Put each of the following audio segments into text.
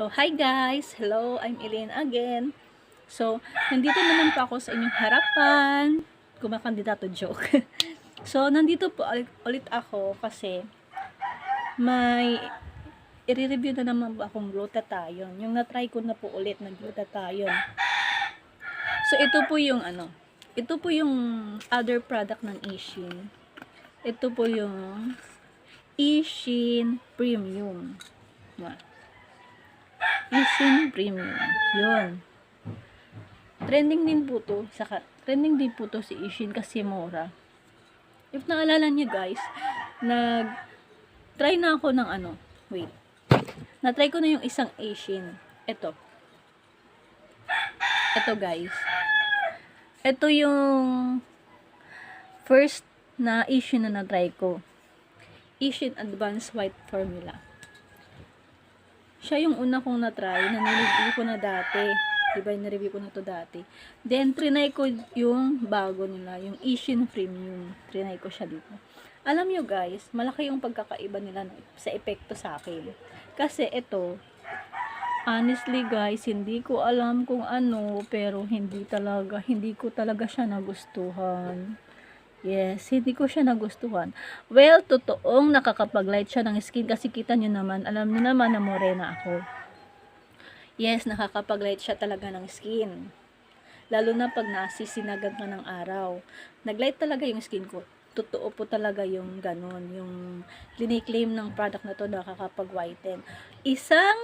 So, hi guys! Hello, I'm Elaine again. So, nandito naman po ako sa inyong harapan. Kumakandidato joke. So, nandito po ulit ako kasi may i-review na naman po akong glutathione. Yung na-try ko na po ulit na glutathione. So, ito po yung other product ng Ishin. Ito po yung Ishin Premium. Ishin Premium. Yun. Trending din po to si Ishin kasi mura. If naalala niyo guys, nag-try na ako ng na-try ko na yung isang Ishin. Ito guys. Ito yung first na Ishin na na-try ko. Ishin Advanced White Formula. Siya yung una kong na-try, na nireview ko na dati. Diba, nireview ko na to dati. Then, trinay ko yung bago nila, yung Ishin Premium. Trinay ko siya dito. Alam nyo guys, malaki yung pagkakaiba nila sa epekto sa akin. Kasi ito, honestly guys, hindi ko alam kung ano, pero hindi ko talaga siya nagustuhan. Yes, hindi ko siya nagustuhan. Well, totoong nakakapag-light siya ng skin kasi kita nyo naman, alam nyo naman na morena ako. Yes, nakakapag-light siya talaga ng skin. Lalo na pag nasisinagan ka ng araw. Nag-light talaga yung skin ko. Totoo po talaga yung ganun. Yung claim ng product na to nakakapag-whiten. Isang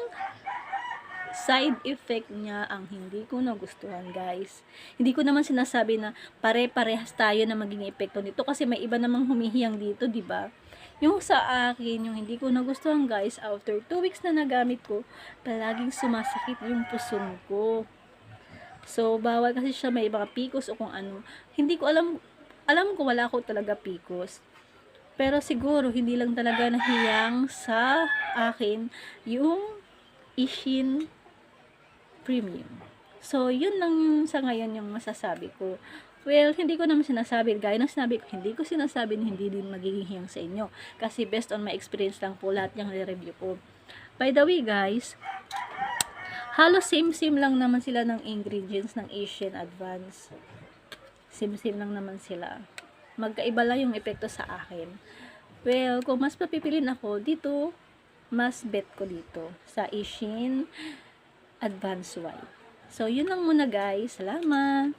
side effect niya ang hindi ko nagustuhan guys. Hindi ko naman sinasabi na pare-parehas tayo na maging epekto nito kasi may iba namang humihiyang dito, di ba? Yung sa akin, yung hindi ko nagustuhan guys, after 2 weeks na nagamit ko, palaging sumasakit yung puson ko. So, bawal kasi siya may mga PCOS o kung ano. Hindi ko alam ko wala ko talaga PCOS. Pero siguro, hindi lang talaga nahiyang sa akin yung Ishin Premium. So, yun lang sa ngayon yung masasabi ko. Well, hindi ko naman sinasabi, gaya ng sinabi ko, hindi ko sinasabi na hindi din magiging hiyang sa inyo. Kasi based on my experience lang po lahat yung review ko. By the way guys, halos same-same lang naman sila ng ingredients ng Ishin Advance. Same-same lang naman sila. Magkaiba lang yung epekto sa akin. Well, kung mas papipilin ako dito, mas bet ko dito sa Ishin Advanced White. So, yun lang muna guys. Salamat!